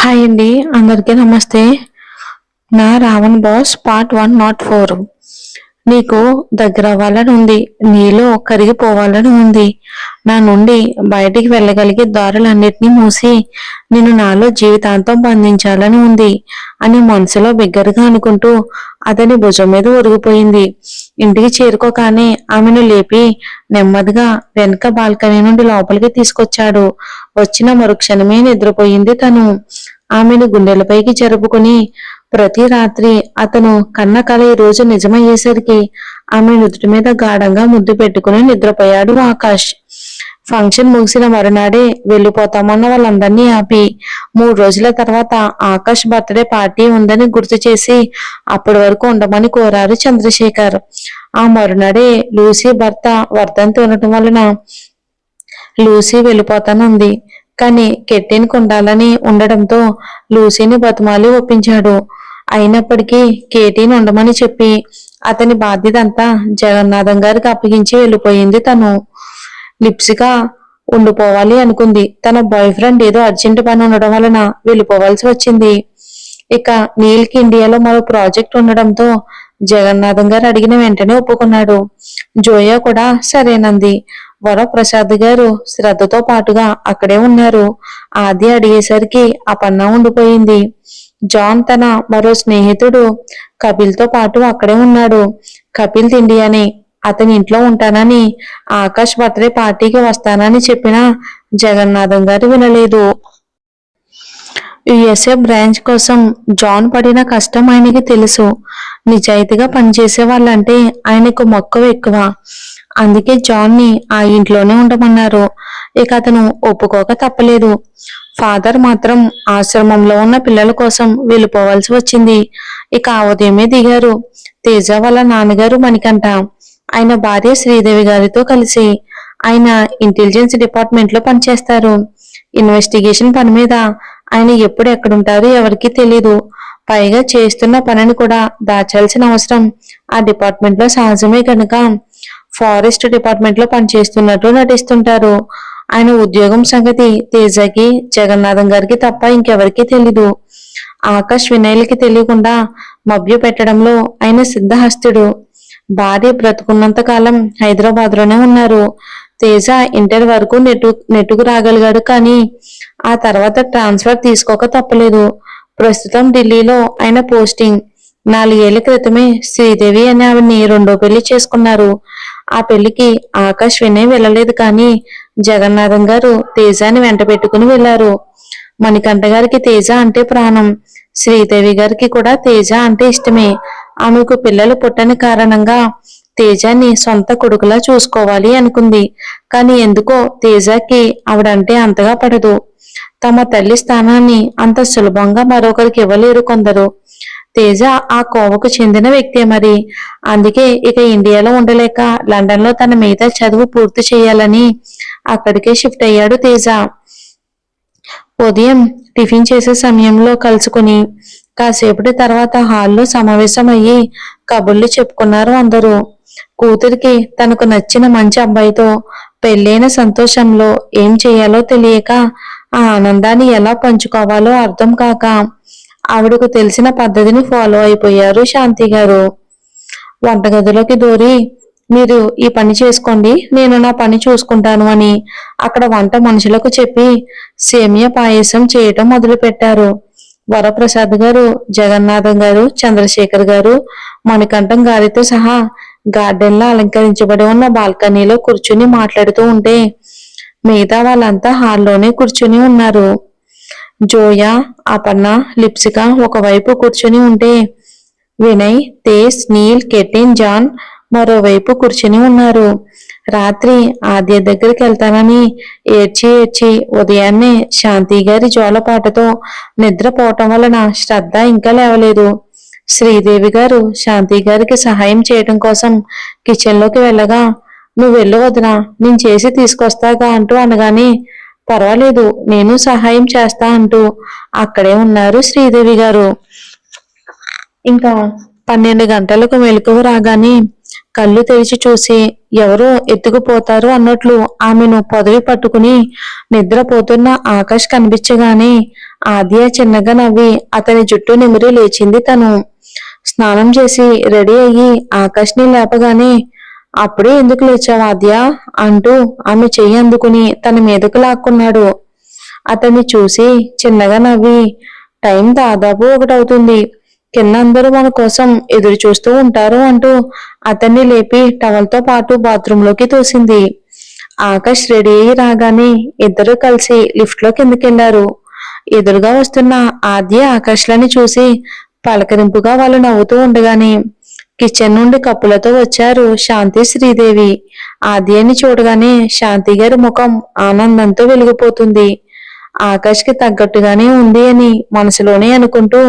Hi అండి, అందరికీ నమస్తే. నా రావణ్ బాస్ పార్ట్ 104. నీకు దగ్గర అవ్వాలని ఉంది, నీలో కరిగిపోవాలని ఉంది, నా నుండి బయటికి వెళ్ళగలిగే దారులన్నిటినీ మూసి నిన్ను నాలో జీవితాంతం బంధించాలని ఉంది అని మనసులో బిగ్గరగా అనుకుంటూ అతని భుజం మీద ఒరిగిపోయింది. ఇంటికి చేరుకోగానే ఆమెను లేపి నెమ్మదిగా వెనక బాల్కనీ నుండి లోపలికి తీసుకొచ్చాడు. వచ్చిన మరుక్షణమే నిద్రపోయింది తను. ఆమెను గుండెలపైకి జరుపుకుని ప్రతి రాత్రి అతను కన్న కల ఈ రోజు నిజమయ్యేసరికి ఆమె నుదుటి మీద గాఢంగా ముద్దు పెట్టుకుని నిద్రపోయాడు ఆకాష్. ఫంక్షన్ ముగిసిన మరునాడే వెళ్ళిపోతామన్న వాళ్ళందరినీ ఆపి 3 రోజుల తర్వాత ఆకాష్ బర్త్డే పార్టీ ఉందని గుర్తు చేసి అప్పటి వరకు ఉండమని కోరారు చంద్రశేఖర్. ఆ మరునాడే లూసీ భర్త వర్ధంతి ఉండటం వలన లూసీ వెళ్ళిపోతానంది. కానీ కెట్టిన్కి ఉండాలని ఉండడంతో లూసీని బతిమాలి ఒప్పించాడు. అయినప్పటికీ కేటీని ఉండమని చెప్పి అతని బాధ్యత అంతా జగన్నాథం గారికి అప్పగించి వెళ్ళిపోయింది తను. లిప్సిక ఉండిపోవాలి అనుకుంది. తన బాయ్ ఫ్రెండ్ ఏదో అర్జెంట్ పని ఉండడం వలన వెళ్ళిపోవాల్సి వచ్చింది. ఇక నీల్కి ఇండియాలో మరో ప్రాజెక్ట్ ఉండడంతో జగన్నాథం గారు అడిగిన వెంటనే ఒప్పుకున్నాడు. జోయా కూడా సరేనంది. వరప్రసాద్ గారు శ్రద్ధతో పాటుగా అక్కడే ఉన్నారు. ఆది అడిగేసరికి అపర్ణ ఉండిపోయింది. జాన్ తన మరో స్నేహితుడు కపిల్ తో పాటు అక్కడే ఉన్నాడు. కపిల్ ఇండియాని అతని ఇంట్లో ఉంటానని, ఆకాష్ బర్త్డే పార్టీకి వస్తానని చెప్పినా జగన్నాథం గారు వినలేదు. యుఎస్ఏ బ్రాంచ్ కోసం జాన్ పడిన కష్టం ఆయనకి తెలుసు. నిజాయితీగా పనిచేసే వాళ్ళంటే ఆయనకు మక్కువ ఎక్కువ. అందుకే జాన్ ని ఆ ఇంట్లోనే ఉండమన్నారు. ఇక అతను ఒప్పుకోక తప్పలేదు. ఫాదర్ మాత్రం ఆశ్రమంలో ఉన్న పిల్లల కోసం వెళ్ళిపోవాల్సి వచ్చింది. ఇక ఆ ఉదయమే దిగారు. తేజ వాళ్ళ నాన్నగారు మణికంఠ ఆయన భార్య శ్రీదేవి గారితో కలిసి. ఆయన ఇంటెలిజెన్స్ డిపార్ట్మెంట్ లో పనిచేస్తారు. ఇన్వెస్టిగేషన్ పని మీద ఆయన ఎప్పుడు ఎక్కడుంటారో ఎవరికీ తెలీదు. పైగా చేస్తున్న పనిని కూడా దాచాల్సిన అవసరం ఆ డిపార్ట్మెంట్ లో సహజమే కనుక ఫారెస్ట్ డిపార్ట్మెంట్ లో పనిచేస్తున్నట్టు నటిస్తుంటారు. ఆయన ఉద్యోగం సంగతి తేజకి, జగన్నాథం గారికి తప్ప ఇంకెవరికీ తెలీదు. ఆకాష్ వినయ్లకి తెలియకుండా మభ్య పెట్టడంలో ఆయన సిద్ధహస్తుడు. భార్య బ్రతుకున్నంత కాలం హైదరాబాద్ లోనే ఉన్నారు. తేజ ఇంటర్ వరకు నెట్టుకు రాగలిగాడు. కానీ ఆ తర్వాత ట్రాన్స్ఫర్ తీసుకోక తప్పలేదు. ప్రస్తుతం ఢిల్లీలో ఆయన పోస్టింగ్. 4 ఏళ్ల క్రితమే శ్రీదేవి అనే ఆవిడ్ని 2వ పెళ్లి చేసుకున్నారు. ఆ పెళ్లికి ఆకాష్ వినయ్ వెళ్ళలేదు. కానీ జగన్నాథం గారు తేజాని వెంట పెట్టుకుని వెళ్లారు. మణికంఠ గారికి తేజ అంటే ప్రాణం. శ్రీదేవి గారికి కూడా తేజ అంటే ఇష్టమే. ఆమెకు పిల్లలు పుట్టని కారణంగా తేజాన్ని సొంత కొడుకులా చూసుకోవాలి అనుకుంది. కానీ ఎందుకో తేజకి ఆవిడంటే అంతగా పడదు. తమ తల్లి స్థానాన్ని అంత సులభంగా మరొకరికి ఇవ్వలేరు కొందరు. తేజ ఆ కోవకు చెందిన వ్యక్తే మరి. అందుకే ఇక ఇండియాలో ఉండలేక లండన్ లో తన మిగతా చదువు పూర్తి చేయాలని అక్కడికే షిఫ్ట్ అయ్యాడు తేజ. ఉదయం టిఫిన్ చేసే సమయంలో కలుసుకుని కాసేపటి తర్వాత హాల్లో సమావేశం అయ్యి కబుర్లు చెప్పుకున్నారు అందరూ. కూతురికి తనకు నచ్చిన మంచి అబ్బాయితో పెళ్ళైన సంతోషంలో ఏం చేయాలో తెలియక ఆ ఆనందాన్ని ఎలా పంచుకోవాలో అర్థం కాక ఆవిడకు తెలిసిన పద్ధతిని ఫాలో అయిపోయారు శాంతి గారు. వంటగదిలోకి దూరి మీరు ఈ పని చేసుకోండి, నేను నా పని చూసుకుంటాను అని అక్కడ వంట మనుషులకు చెప్పి సేమియా పాయసం చేయటం మొదలు పెట్టారు. వరప్రసాద్ గారు, జగన్నాథం గారు, చంద్రశేఖర్ గారు, మణికంఠం గారితో సహా గార్డెన్ లో అలంకరించబడి ఉన్న బాల్కనీలో కూర్చుని మాట్లాడుతూ ఉంటే మిగతా వాళ్ళంతా హాల్లోనే కూర్చుని ఉన్నారు. జోయా, అపర్ణ, లిప్సిక ఒకవైపు కూర్చుని ఉంటే వినయ్, తేజ్, నీల్, కెటిన్, జాన్ మరోవైపు కూర్చుని ఉన్నారు. రాత్రి ఆద్య దగ్గరికి వెళ్తానని ఏడ్చి ఏడ్చి ఉదయాన్నే శాంతి గారి జోలపాటతో నిద్రపోవటం వలన శ్రద్ధ ఇంకా లేవలేదు. శ్రీదేవి గారు శాంతి గారికి సహాయం చేయటం కోసం కిచెన్ లోకి వెళ్ళగా నువ్వు వెళ్ళు వదినా, నేను చేసి తీసుకొస్తాగా అంటూ అనగానే పర్వాలేదు నేను సహాయం చేస్తా అంటూ అక్కడే ఉన్నారు శ్రీదేవి గారు. ఇంకా 12 గంటలకు మెలకువ రాగానే కళ్ళు తెరిచి చూసి ఎవరో ఎత్తుకుపోతారు అన్నట్లు ఆమెను పొదవి పట్టుకుని నిద్రపోతున్న ఆకాష్ కనిపించగానే ఆద్య చిన్నగా నవ్వి అతని జుట్టు నిమిరి లేచింది. తను స్నానం చేసి రెడీ అయ్యి ఆకాష్ని లేపగానే అప్పుడే ఎందుకు లేచావు ఆద్య అంటూ ఆమె చెయ్యి అందుకుని తన మీదకు లాక్కున్నాడు. అతన్ని చూసి చిన్నగా నవ్వి టైం దాదాపు 1 అవుతుంది, కింద అందరూ మన కోసం ఎదురు చూస్తూ ఉంటారు అంటూ అతన్ని లేపి టవల్తో పాటు బాత్రూంలోకి తోసింది. ఆకాష్ రెడీ అయ్యి రాగానే ఇద్దరూ కలిసి లిఫ్ట్ లో కిందకెళ్లారు. ఎదురుగా వస్తున్న ఆద్య ఆకాష్లని చూసి పలకరింపుగా వాళ్ళు నవ్వుతూ ఉండగానే కిచెన్ నుండి కప్పులతో వచ్చారు శాంతి శ్రీదేవి. ఆద్యని చూడగానే శాంతి గారి ముఖం ఆనందంతో వెలిగిపోతుంది. ఆకాష్కి తగ్గట్టుగానే ఉంది అని మనసులోనే అనుకుంటూ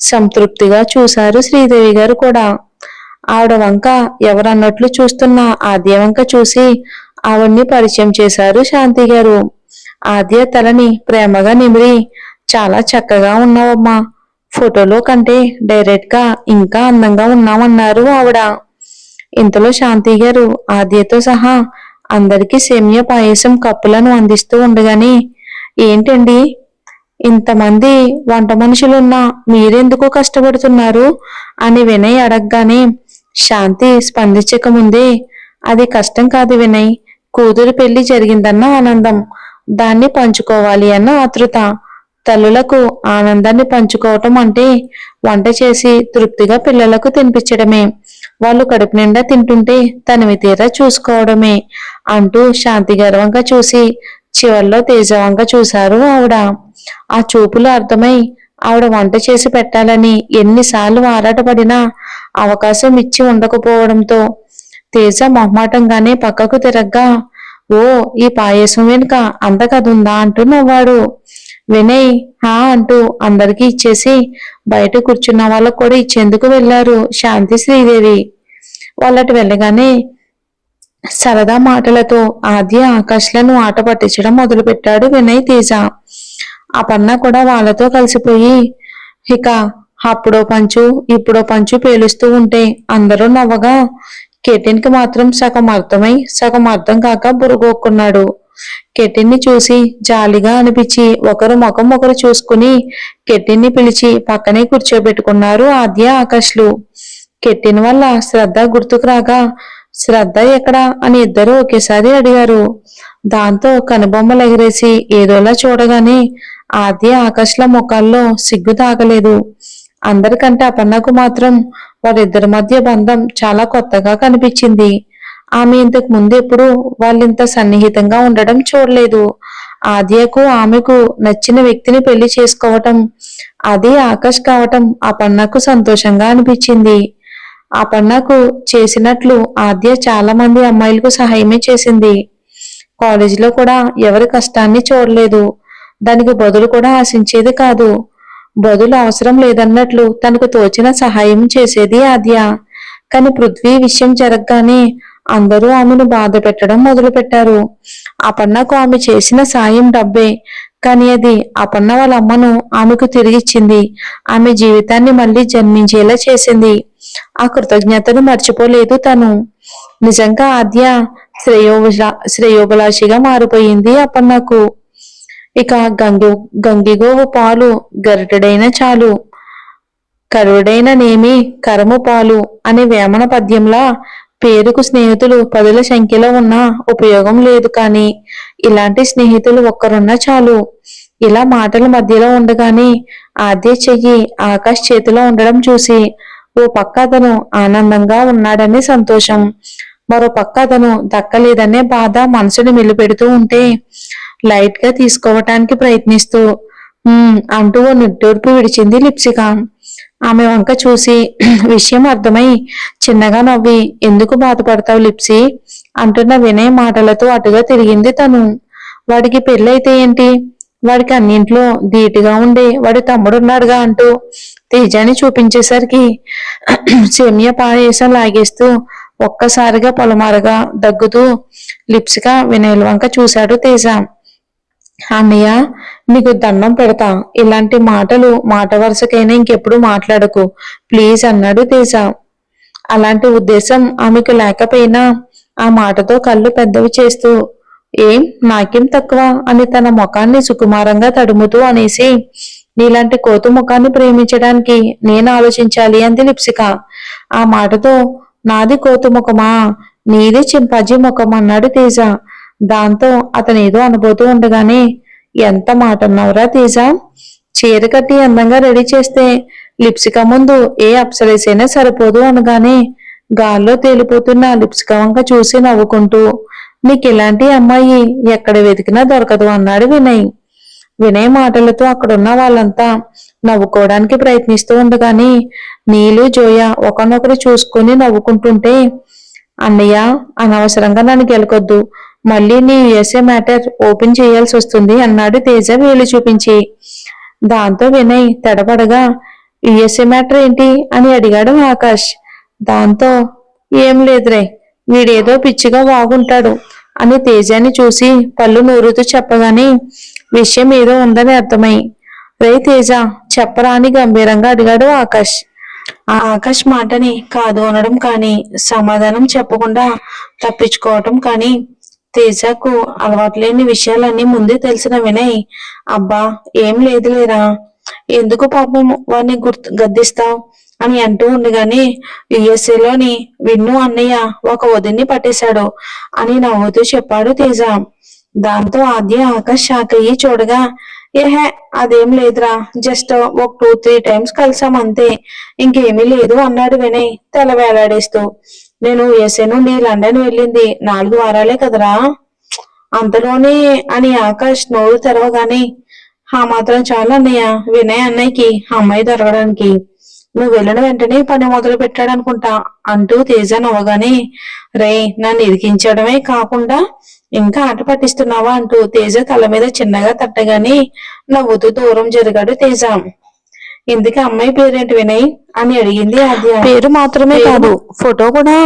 సంతృప్తిగా చూశారు శ్రీదేవి గారు కూడా. ఆవిడ వంక ఎవరన్నట్లు చూస్తున్న ఆద్య వంక చూసి ఆవిడ్ని పరిచయం చేశారు శాంతి గారు. ఆద్య తలని ప్రేమగా నిమిరి చాలా చక్కగా ఉన్నావమ్మా, ఫోటోలో కంటే డైరెక్ట్ గా ఇంకా అందంగా ఉన్నామన్నారు ఆవిడ. ఇంతలో శాంతి గారు ఆద్యతో సహా అందరికీ సేమియా పాయసం కప్పులను అందిస్తూ ఉండగానే ఏంటండి ఇంతమంది వంట మనుషులున్నా మీరెందుకు కష్టపడుతున్నారు అని వినయ్ అడగగానే శాంతి స్పందించక ముందే అది కష్టం కాదు వినయ్, కూతురు పెళ్లి జరిగిందన్న ఆనందం, దాన్ని పంచుకోవాలి అన్న ఆతృత. తల్లులకు ఆనందాన్ని పంచుకోవటం అంటే వంట చేసి తృప్తిగా పిల్లలకు తినిపించడమే, వాళ్ళు కడుపు నిండా తింటుంటే తనివి తీరా చూసుకోవడమే అంటూ శాంతి గర్వంగా చూసి చివర్లో తేజవంగా చూశారు ఆవిడ. ఆ చూపులు అర్థమై ఆవిడ వంట చేసి పెట్టాలని ఎన్నిసార్లు ఆరాటపడినా అవకాశం ఇచ్చి ఉండకపోవడంతో తేజ మొహమాటంగానే పక్కకు తిరగ్గా ఓ ఈ పాయసం వెనుక అంత కథ ఉందా అంటూ నవ్వాడు. వినయ్ హా అంటూ అందరికీ ఇచ్చేసి బయట కూర్చున్న వాళ్ళకు కూడా ఇచ్చేందుకు వెళ్లారు శాంతి శ్రీదేవి. వాళ్ళటి వెళ్ళగానే సరదా మాటలతో ఆద్య ఆకాష్లను ఆట పట్టించడం మొదలుపెట్టాడు వినయ్ తేజ. ఆ పన్న కూడా వాళ్ళతో కలిసిపోయి ఇక అప్పుడో పంచు ఇప్పుడో పంచు పేలుస్తూ ఉంటే అందరూ నవ్వగా కెటిన్కి మాత్రం సగం అర్థమై సగం అర్థం కాక బురుగొక్కున్నాడు. కెటిన్ని చూసి జాలిగా అనిపించి ఒకరు ముఖం ఒకరు చూసుకుని కెటిన్ని పిలిచి పక్కనే కూర్చోబెట్టుకున్నారు ఆద్య ఆకాష్లు. కెటిన్ వల్ల శ్రద్ధ గుర్తుకు రాగా శ్రద్ధ ఎక్కడా అని ఇద్దరూ ఒకేసారి అడిగారు. దాంతో కనుబొమ్మలు ఎగరేసి ఏదోలా చూడగానే ఆద్య ఆకాష్ల ముఖాల్లో సిగ్గు తాగలేదు. అందరికంటే అపర్ణకు మాత్రం వారిద్దరి మధ్య బంధం చాలా కొత్తగా కనిపించింది. ఆమె ఇంతకు ముందు ఎప్పుడు వాళ్ళింత సన్నిహితంగా ఉండడం చూడలేదు. ఆద్యకు ఆమెకు నచ్చిన వ్యక్తిని పెళ్లి చేసుకోవటం, అది ఆకాష్ కావటం అపర్ణకు సంతోషంగా అనిపించింది. అపర్ణకు చేసినట్లు ఆద్య చాలా మంది అమ్మాయిలకు సహాయమే చేసింది. కాలేజీలో కూడా ఎవరి కష్టాన్ని చూడలేదు, దానికి బదులు కూడా ఆశించేది కాదు. బదులు అవసరం లేదన్నట్లు తనకు తోచిన సహాయం చేసేది ఆద్య. కానీ పృథ్వీ విషయం జరగగానే అందరూ ఆమెను బాధ పెట్టడం మొదలు పెట్టారు. అపర్ణకు ఆమె చేసిన సాయం డబ్బే, కానీ అది అపర్ణ వాళ్ళ అమ్మను ఆమెకు తిరిగిచ్చింది, ఆమె జీవితాన్ని మళ్ళీ జన్మించేలా చేసింది. ఆ కృతజ్ఞతను మర్చిపోలేదు తను. నిజంగా ఆద్య శ్రేయోభిలాషిగా మారిపోయింది అపర్ణకు. ఇక గంగిగోవు పాలు గరిటెడైన చాలు, కరుడైన నేమి కరము పాలు అనే వేమన పద్యంలా పేరుకు స్నేహితులు 10ల సంఖ్యలో ఉన్నా ఉపయోగం లేదు, కానీ ఇలాంటి స్నేహితులు ఒక్కరున్నా చాలు. ఇలా మాటల మధ్యలో ఉండగానే ఆద్య చెయ్యి ఆకాష్ చేతిలో ఉండడం చూసి ఓ పక్క అతను ఆనందంగా ఉన్నాడనే సంతోషం, మరో పక్క అతను దక్కలేదనే బాధ మనసుని మెలిపెడుతూ ఉంటే లైట్ గా తీసుకోవటానికి ప్రయత్నిస్తూ అంటూ ఓ నిట్టూర్పు విడిచింది లిప్సిక. ఆమె వంక చూసి విషయం అర్థమై చిన్నగా నవ్వి ఎందుకు బాధపడతావు లిప్సి అంటున్న వినయ్ మాటలతో అటుగా తిరిగింది తను. వాడికి పెళ్ళైతే ఏంటి, వాడికి అన్నింట్లో ధీటుగా ఉండే వాడి తమ్ముడున్నాడుగా అంటూ తేజాని చూపించేసరికి సేమియా పాయసం లాగేస్తూ ఒక్కసారిగా పొలమారగా దగ్గుతూ లిప్సిక వినయ్ వంక చూశాడు తేజ. అన్నయ్య నీకు దండం పెడతా, ఇలాంటి మాటలు మాట వరుసకైనా ఇంకెప్పుడు మాట్లాడకు ప్లీజ్ అన్నాడు తేజ. అలాంటి ఉద్దేశం ఆమెకు లేకపోయినా ఆ మాటతో కళ్ళు పెద్దవి చేస్తూ ఏం నాకేం తక్కువ అని తన ముఖాన్ని సుకుమారంగా తడుముతూ అనేసి నీలాంటి కోతు ముఖాన్ని ప్రేమించడానికి నేను ఆలోచించాలి అంది లిప్సిక. ఆ మాటతో నాది కోతు ముఖమా, నీది చింపాజీ ముఖం అన్నాడు తేజ. దాంతో అతను ఏదో అనుభూతూ ఉండగానే ఎంత మాట అన్నావురా తేజ, చీర కట్టి అందంగా రెడీ చేస్తే లిప్సిక ముందు ఏ అప్సరసైనా సరిపోదు అనగానే గాల్లో తేలిపోతున్న లిప్సిక వంక చూసి నవ్వుకుంటూ నీకు ఇలాంటి అమ్మాయి ఎక్కడ వెతికినా దొరకదు అన్నాడు వినయ్. వినయ్ మాటలతో అక్కడున్న వాళ్ళంతా నవ్వుకోవడానికి ప్రయత్నిస్తూ ఉండగానే నీలు జోయ ఒకనొకరు చూసుకుని నవ్వుకుంటుంటే అన్నయ్య అనవసరంగా నన్ను గెలకొద్దు, మళ్ళీ నీ యుఎస్ఏ మ్యాటర్ ఓపెన్ చేయాల్సి వస్తుంది అన్నాడు తేజ వేలు చూపించి. దాంతో వినయ్ తడబడగా యుఎస్ఏ మ్యాటర్ ఏంటి అని అడిగాడు ఆకాష్. దాంతో ఏం లేదురే, వీడేదో పిచ్చిగా వాగుంటాడు అని తేజాన్ని చూసి పళ్ళు నూరుతూ చెప్పగానే విషయం ఏదో ఉందని అర్థమై రే తేజ చెప్పరా అని గంభీరంగా అడిగాడు ఆకాష్. ఆ ఆకాష్ మాటని కాదు అనడం కానీ సమాధానం చెప్పకుండా తప్పించుకోవటం కానీ తేజకు అలవాటు లేని విషయాలన్నీ ముందే తెలిసిన వినయ్ అబ్బా ఏం లేదులేరా, ఎందుకు పాపం వాడిని గద్దిస్తావు అని అంటూ ఉండగానే యుఎస్ఏలోని విన్ను అన్నయ్య ఒక వదిన్ని పట్టేశాడు అని నవ్వుతూ చెప్పాడు తేజ. దాంతో ఆద్య ఆకాష్ షాక్ అయ్యి చూడగా ఏహే అదేం లేదురా, జస్ట్ ఒక 2-3 టైమ్స్ కలిసాం అంతే, ఇంకేమీ లేదు అన్నాడు వినయ్ తల వేలాడేస్తూ. నేను యుఎస్ఏ నుండి లండన్ వెళ్ళింది 4 వారాలే కదరా, అంతలోనే అని ఆకాష్ నోరు తెరవగానే ఆ మాత్రం చాలు అన్నయ్య వినయ్ అన్నయ్యకి అమ్మాయి దొరకడానికి, నువ్వు వెళ్ళిన వెంటనే పని మొదలు పెట్టాడు అనుకుంటా అంటూ తేజ నవ్వగానే రే నన్ను ఇరికించడమే కాకుండా ఇంకా ఆట పట్టిస్తున్నావా అంటూ తేజ తల మీద చిన్నగా తట్టగానే నవ్వుతూ దూరం జరిగాడు తేజ. ఇందుకే అమ్మాయి పేరేంటి వినయ్ అని అడిగింది ఆద్య. పేరు మాత్రమే కాదు ఫోటో కూడా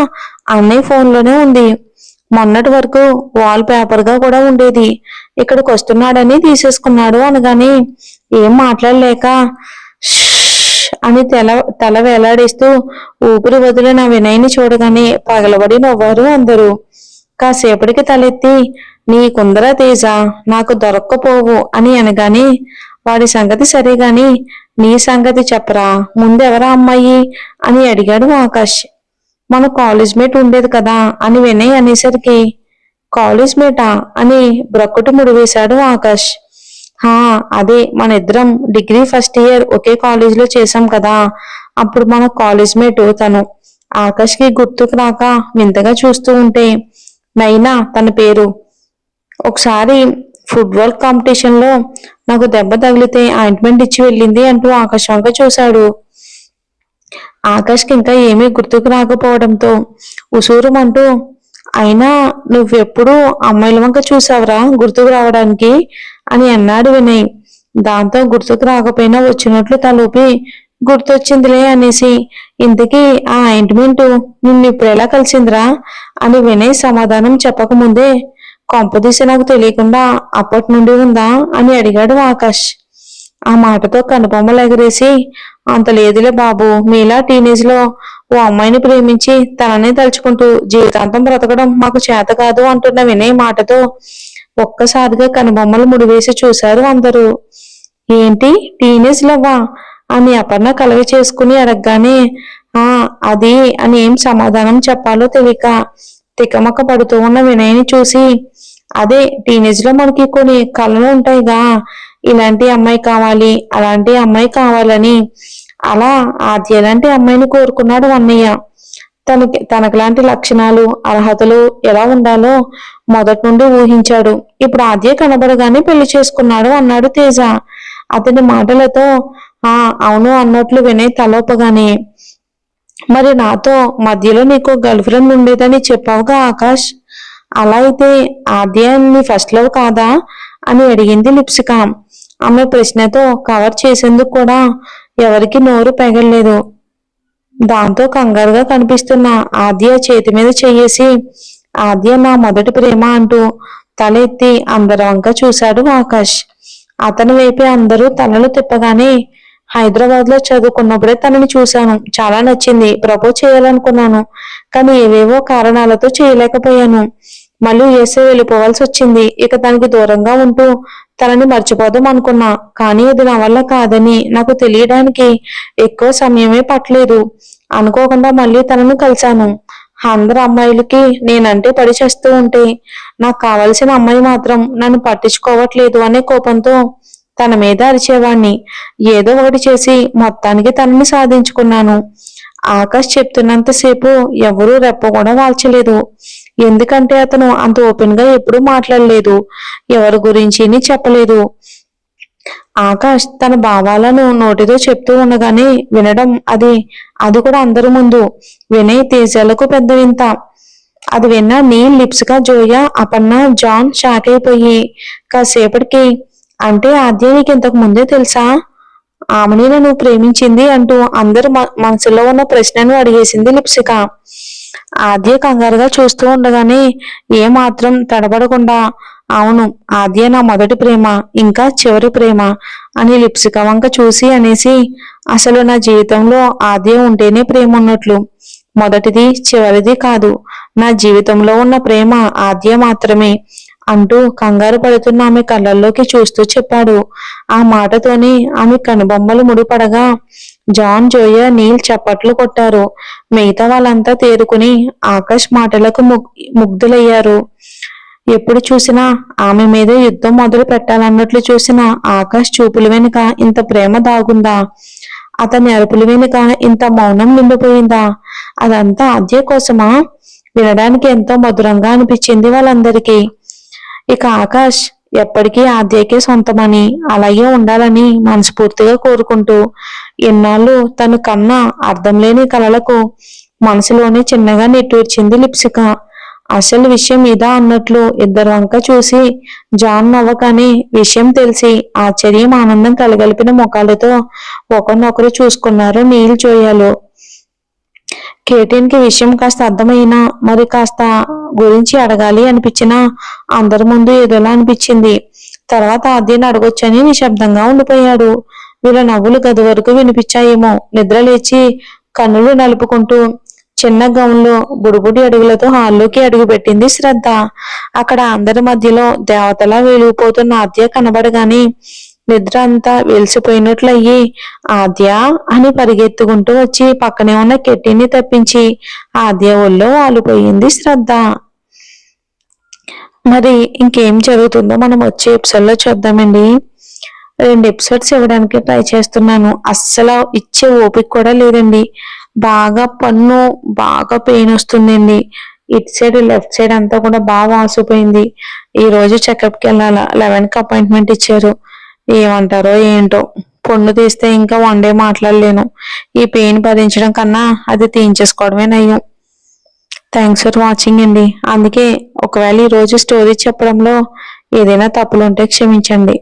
అన్నయ్య ఫోన్ లోనే ఉంది, మొన్నటి వరకు వాల్ పేపర్ గా కూడా ఉండేది, ఇక్కడికి వస్తున్నాడని తీసేసుకున్నాడు అనగాని ఏం మాట్లాడలేక అని తల వేలాడేస్తూ ఊపిరి వదిలిన వినయ్ని చూడగానే పగలబడి నవ్వారు అందరూ. కాసేపటికి తలెత్తి నీకుందరా తేజ నాకు దొరక్కపోవు అని అనగానే వాడి సంగతి సరేగాని నీ సంగతి చెప్పరా, ముందెవరా అమ్మాయి అని అడిగాడు ఆకాష్. మన కాలేజ్ మేట్ ఉండేది కదా అని వినయ్ అనేసరికి కాలేజ్ మేటా అని బ్రక్కుట ముడివేశాడు ఆకాష్. హా అదే, మన ఇద్దరం డిగ్రీ ఫస్ట్ ఇయర్ ఒకే కాలేజ్ లో చేసాం కదా, అప్పుడు మన కాలేజ్ మేట్ తను. ఆకాష్ కి గుర్తుకు రాక వింతగా చూస్తూ ఉంటే నైనా తన పేరు. ఒకసారి ఫుట్బాల్ కాంపిటీషన్ లో నాకు దెబ్బ తగిలితే ఆయింట్మెంట్ ఇచ్చి వెళ్ళింది అంటూ ఆకాష్ వంక చూశాడు. ఆకాష్కి ఇంకా ఏమీ గుర్తుకు రాకపోవడంతో ఉసూరుమంటూ అయినా నువ్వెప్పుడు అమ్మాయిల వంక చూసావరా గుర్తుకు రావడానికి అని అన్నాడు వినయ్. దాంతో గుర్తుకు రాకపోయినా వచ్చినట్లు తలూపి గుర్తొచ్చిందిలే అనేసి ఇంతకీ ఆ ఆయింట్మెంట్ నిన్ను ఇప్పుడు ఎలా కలిసిందిరా అని వినయ్ సమాధానం చెప్పకముందే కొంపదీసి నాకు తెలియకుండా అప్పటి నుండి ఉందా అని అడిగాడు ఆకాష్. ఆ మాటతో కనుబొమ్మలు ఎగరేసి అంత లేదులే బాబు, మీలా టీనేజ్ లో ఓ అమ్మాయిని ప్రేమించి తననే తలుచుకుంటూ జీవితాంతం బ్రతకడం మాకు చేత కాదు అంటున్న వినయ్ మాటతో ఒక్కసారిగా కనుబొమ్మలు ముడివేసి చూశారు అందరూ. ఏంటి టీనేజ్ లవ్వా అని అపర్ణ కలవి చేసుకుని అడగగానే అది అని ఏం సమాధానం చెప్పాలో తెలియక తికమక పడుతూ ఉన్న వినయ్ని చూసి అదే టీనేజ్ లో మనకి కొన్ని కళలు ఉంటాయిగా, ఇలాంటి అమ్మాయి కావాలి అలాంటి అమ్మాయి కావాలని, అలా ఆద్య లాంటి అమ్మాయిని కోరుకున్నాడు అన్నయ్య. తనకు లక్షణాలు అర్హతలు ఎలా ఉండాలో మొదటి నుండి ఊహించాడు. ఇప్పుడు ఆద్య కనబడగానే పెళ్లి చేసుకున్నాడు అన్నాడు తేజ. అతని మాటలతో అవును అన్నట్లు వినయ్ తలోపగానే మరి నాతో మధ్యలో నీకు గర్ల్ ఫ్రెండ్ ఉండేదని చెప్పావుగా ఆకాష్, అలా అయితే ఆద్య నీ ఫస్ట్ లవ్ కాదా అని అడిగింది లిప్సిక. ఆమె ప్రశ్నతో కవర్ చేసేందుకు కూడా ఎవరికి నోరు పెగలేదు. దాంతో కంగారుగా కనిపిస్తున్న ఆద్య చేతి మీద చెయ్యేసి ఆద్య నా మొదటి ప్రేమ అంటూ తల ఎత్తి అందరి వంక చూశాడు ఆకాష్. అతని వైపే అందరూ తలలు తిప్పగానే హైదరాబాద్ లో చదువుకున్నప్పుడే తనని చూశాను, చాలా నచ్చింది, ప్రపోజ్ చేయాలనుకున్నాను. కానీ ఏవేవో కారణాలతో చేయలేకపోయాను. మళ్ళీ యుఎస్ఏ వెళ్ళిపోవాల్సి వచ్చింది. ఇక తనకి దూరంగా ఉంటూ తనని మర్చిపోదాం అనుకున్నా. కానీ అది నా వల్ల కాదని నాకు తెలియడానికి ఎక్కువ సమయమే పట్టలేదు. అనుకోకుండా మళ్ళీ తనను కలిశాను. అందరు అమ్మాయిలకి నేనంటే పడి చేస్తూ ఉంటే నాకు కావలసిన అమ్మాయి మాత్రం నన్ను పట్టించుకోవట్లేదు అనే కోపంతో తన మీద అరిచేవాణ్ణి. ఏదో ఒకటి చేసి మొత్తానికి తనని సాధించుకున్నాను. ఆకాష్ చెప్తున్నంతసేపు ఎవరూ రెప్ప కూడా వాల్చలేదు. ఎందుకంటే అతను అంత ఓపెన్ గా ఎప్పుడూ మాట్లాడలేదు, ఎవరి గురించి చెప్పలేదు. ఆకాష్ తన భావాలను నోటితో చెప్తూ ఉండగానే వినడం, అది కూడా అందరి ముందు. వినయ్ తేజాలకు పెద్ద వింత. అది విన్న నీల్, లిప్సిక, జోయ, అపర్ణ, జాన్ షాక్ అయిపోయి కాసేపటికి, అంటే ఆద్య నీకు ఇంతకు ముందే తెలుసా? ఆమెని నన్ను ప్రేమించింది అంటూ అందరు మనసులో ఉన్న ప్రశ్నను అడిగేసింది లిప్సిక. ఆద్య కంగారుగా చూస్తూ ఉండగానే ఏమాత్రం తడబడకుండా, అవును, ఆద్య నా మొదటి ప్రేమ, ఇంకా చివరి ప్రేమ అని లిప్సిక వంక చూసి అనేసి, అసలు నా జీవితంలో ఆద్య ఉంటేనే ప్రేమ ఉన్నట్లు. మొదటిది చివరిది కాదు, నా జీవితంలో ఉన్న ప్రేమ ఆద్య మాత్రమే అంటూ కంగారు పడుతున్న ఆమె కళ్ళల్లోకి చూస్తూ చెప్పాడు. ఆ మాటతోనే ఆమె కనుబొమ్మలు ముడిపడగా జాన్, జోయ, నీల్ చప్పట్లు కొట్టారు. మిగతా వాళ్ళంతా తేరుకుని ఆకాష్ మాటలకు ముగ్ధులయ్యారు. ఎప్పుడు చూసినా ఆమె మీద యుద్ధం మొదలు పెట్టాలన్నట్లు చూసిన ఆకాష్ చూపుల వెనుక ఇంత ప్రేమ దాగుందా? అతని అరుపుల వెనుక ఇంత మౌనం నిండిపోయిందా? అదంతా ఆద్య కోసమా? వినడానికి ఎంతో మధురంగా అనిపించింది వాళ్ళందరికీ. ఇక ఆకాష్ ఎప్పటికీ ఆద్యకే సొంతమని, అలాగే ఉండాలని మనస్ఫూర్తిగా కోరుకుంటూ ఎన్నాళ్ళు తను కన్న అర్థం లేని కలలకు మనసులోనే చిన్నగా నిట్టూర్చింది లిప్సిక. అసలు విషయం ఇదా అన్నట్లు ఇద్దరు వంక చూసి జాన్ నవ్వగానే విషయం తెలిసి ఆశ్చర్యం, ఆనందం కలగలిపిన ముఖాలతో ఒకరినొకరు చూసుకున్నారు నీల్, జోయాలు. కేటీన్కి విషయం కాస్త అర్థమైనా మరి కాస్త గురించి అడగాలి అనిపించినా అందరి ముందు ఏదోలా అనిపించింది. తర్వాత ఆద్యని అడగొచ్చని నిశ్శబ్దంగా ఉండిపోయాడు. వీళ్ళ నవ్వులు గది వరకు వినిపించాయేమో. నిద్ర లేచి కన్నులు నలుపుకుంటూ చిన్న గౌన్లో బుడిబుడి అడుగులతో హాల్లోకి అడుగు పెట్టింది శ్రద్ధ. అక్కడ అందరి మధ్యలో దేవతలా వెలిగిపోతున్న ఆద్య కనబడగానే నిద్ర అంతా వెలిసిపోయినట్లయ్యి ఆద్య అని పరిగెత్తుకుంటూ వచ్చి పక్కనే ఉన్న కెట్టిని తప్పించి ఆద్య ఒళ్ళో వాలిపోయింది శ్రద్ధ. మరి ఇంకేం జరుగుతుందో మనం వచ్చే ఎపిసోడ్లో చూద్దామండి. 2 ఎపిసోడ్స్ ఇవ్వడానికి ట్రై చేస్తున్నాను. అస్సలు ఇచ్చే ఓపిక కూడా లేదండి. బాగా పన్ను బాగా పెయిన్ వస్తుందండి. ఇటు సైడ్ లెఫ్ట్ సైడ్ అంతా కూడా బాగా వాసిపోయింది. ఈ రోజు చెకప్కి వెళ్ళాలా, 11కి అపాయింట్మెంట్ ఇచ్చారు. ఏమంటారో ఏంటో. పొన్ను తీస్తే ఇంకా 1 డే మాట్లాడలేను. ఈ పెయిన్ భరించడం కన్నా అది తీయించేసుకోవడమే నయ్యం. థ్యాంక్స్ ఫర్ వాచింగ్ అండి. అందుకే ఒకవేళ ఈ రోజు స్టోరీ చెప్పడంలో ఏదైనా తప్పులుంటే క్షమించండి.